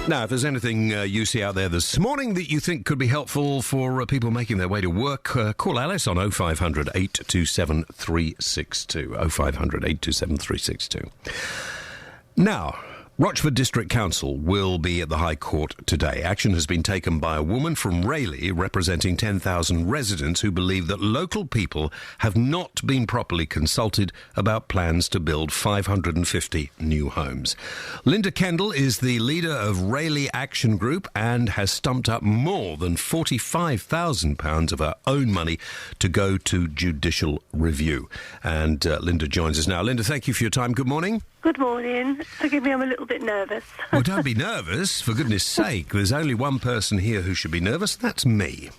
Now, if there's anything you see out there this morning that you think could be helpful for people making their way to work, call Alice on 0500 827 362. 0500 827 362. Now, Rochford District Council will be at the High Court today. Action has been taken by a woman from Rayleigh representing 10,000 residents who believe that local people have not been properly consulted about plans to build 550 new homes. Linda Kendall is the leader of Rayleigh Action Group and has stumped up more than £45,000 of her own money to go to judicial review. And Linda joins us now. Linda, thank you for your time. Good morning. Good morning. Forgive me, I'm a little bit nervous. Well, don't be nervous, for goodness sake. There's only one person here who should be nervous, that's me.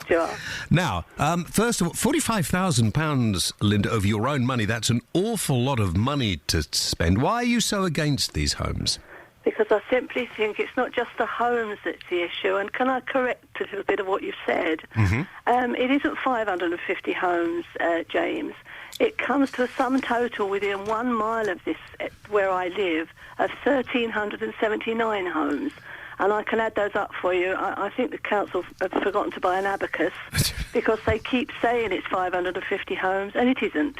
Sure. Now, first of all, £45,000, Linda, of your own money, that's an awful lot of money to spend. Why are you so against these homes? Because I simply think it's not just the homes that's the issue, and can I correct a little bit of what you've said? Mm-hmm. It isn't 550 homes, James. It comes to a sum total within 1 mile of this, where I live, of 1,379 homes. And I can add those up for you. I think the council have forgotten to buy an abacus because they keep saying it's 550 homes, and it isn't.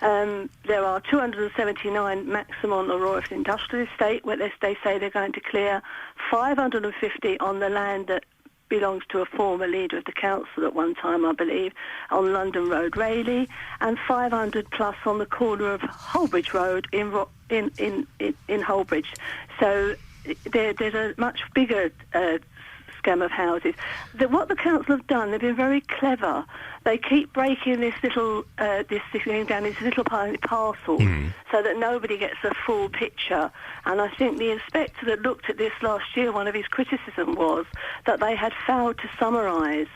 There are 279 maximum on the Royalton Industrial Estate, where they say they're going to clear 550 on the land that belongs to a former leader of the council at one time, I believe, on London Road, Rayleigh, and 500 plus on the corner of Holbridge Road in Holbridge. So there's a much bigger scam of houses. What the council have done, they've been very clever. They keep breaking this little, this thing down into little parcels so that nobody gets a full picture. And I think the inspector that looked at this last year, one of his criticisms was that they had failed to summarise.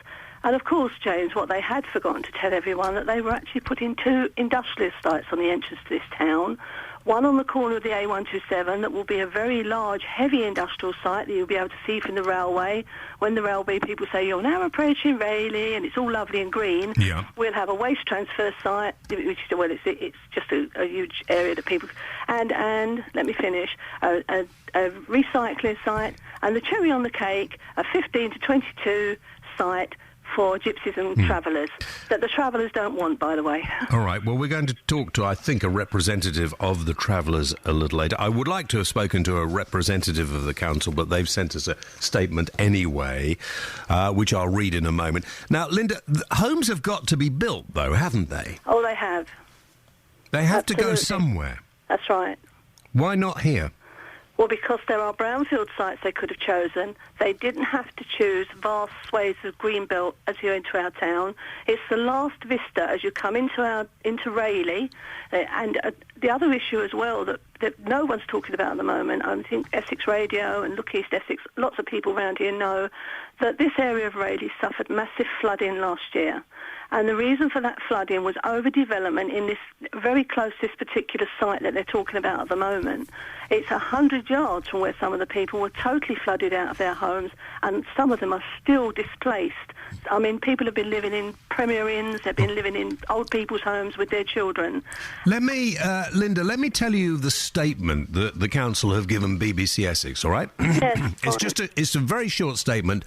And of course, James, what they had forgotten to tell everyone, that they were actually putting 2 industrial sites on the entrance to this town. One on the corner of the A127 that will be a very large, heavy industrial site that you'll be able to see from the railway. When the railway people say, you're now approaching Rayleigh and it's all lovely and green, we'll have a waste transfer site, which is, well, it's just a huge area that people... And let me finish, a recycling site, and the cherry on the cake, a 15 to 22 site for gypsies and travellers, that the travellers don't want, by the way. All right, well, we're going to talk to, I think, a representative of the travellers a little later. I would like to have spoken to a representative of the council, but they've sent us a statement anyway, which I'll read in a moment. Now, Linda, homes have got to be built, though, haven't they? Oh, they have. They have to go somewhere. That's right. Why not here? Well, because there are brownfield sites they could have chosen. They didn't have to choose vast swathes of greenbelt as you enter our town. It's the last vista as you come into Rayleigh. And the other issue as well that no one's talking about at the moment, I think Essex Radio and Look East Essex, lots of people around here know that this area of Rayleigh suffered massive flooding last year. And the reason for that flooding was overdevelopment in this very close to this particular site that they're talking about at the moment. It's 100 yards from where some of the people were totally flooded out of their homes, and some of them are still displaced. I mean, people have been living in Premier Inns, they've been living in old people's homes with their children. Linda, let me tell you the statement that the council have given BBC Essex, all right? Yes, it's a very short statement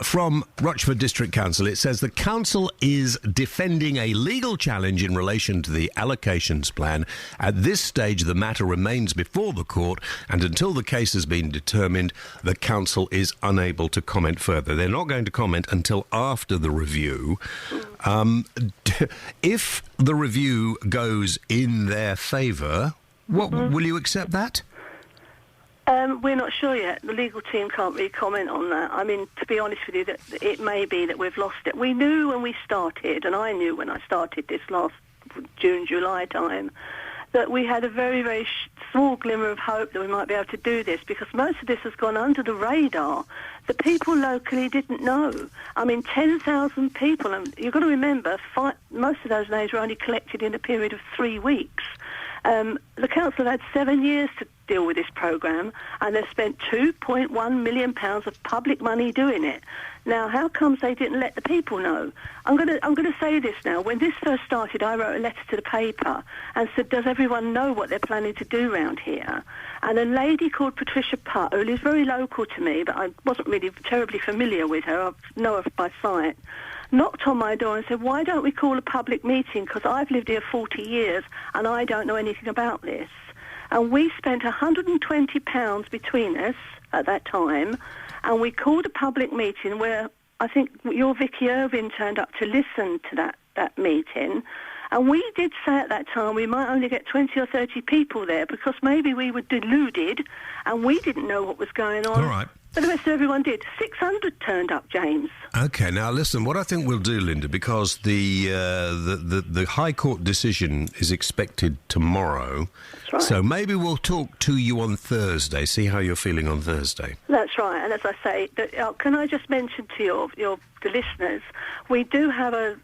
from Rochford District Council. It says the council is defending a legal challenge in relation to the allocations plan. At this stage, the matter remains before the court, and until the case has been determined, the council is unable to comment further. They're not going to comment until after the review. If the review goes in their favour, will you accept that? We're not sure yet. The legal team can't really comment on that. I mean, to be honest with you, that it may be that we've lost it. We knew when we started, and I knew when I started this last June, July time, that we had a very, very small glimmer of hope that we might be able to do this, because most of this has gone under the radar. The people locally didn't know. I mean, 10,000 people, and you've got to remember, most of those names were only collected in a period of 3 weeks. The council had 7 years deal with this programme, and they've spent £2.1 million of public money doing it. Now, how comes they didn't let the people know? I'm going to say this now. When this first started, I wrote a letter to the paper and said, does everyone know what they're planning to do around here? And a lady called Patricia Putt, who is very local to me, but I wasn't really terribly familiar with her, I know her by sight, knocked on my door and said, why don't we call a public meeting? Because I've lived here 40 years and I don't know anything about this. And we spent £120 between us at that time, and we called a public meeting where I think your Vicky Irvine turned up to listen to that meeting. And we did say at that time we might only get 20 or 30 people there because maybe we were deluded and we didn't know what was going on. All right. But the rest of everyone did. 600 turned up, James. Okay, now listen, what I think we'll do, Linda, because the High Court decision is expected tomorrow, That's right. so maybe we'll talk to you on Thursday, see how you're feeling on Thursday. That's right, and as I say, can I just mention to the listeners, we do have a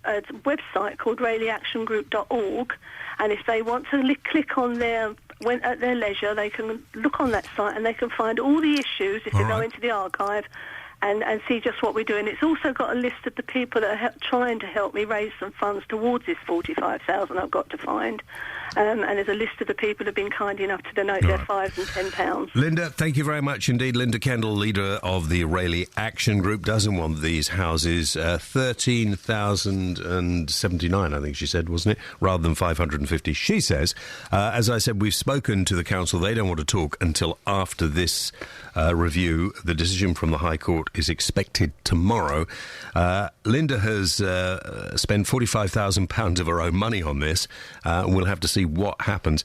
website called RayleighActionGroup.org, and if they want to click on there at their leisure, they can look on that site and they can find all the issues if they go into the archive and see just what we're doing. It's also got a list of the people that are trying to help me raise some funds towards this 45,000 I've got to find. And there's a list of the people who have been kind enough to donate their £5 and £10. Linda, thank you very much indeed. Linda Kendall, leader of the Rayleigh Action Group, doesn't want these houses. 13,079, I think she said, wasn't it? Rather than 550. She says, as I said, we've spoken to the council. They don't want to talk until after this review. The decision from the High Court is expected tomorrow. Linda has spent £45,000 of her own money on this. We'll have to see what happens.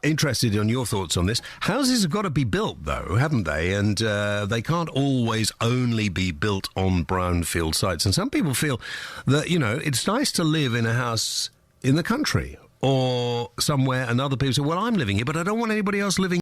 Interested in your thoughts on this. Houses have got to be built, though, haven't they? And they can't always only be built on brownfield sites. And some people feel that, it's nice to live in a house in the country or somewhere, and other people say, well, I'm living here, but I don't want anybody else living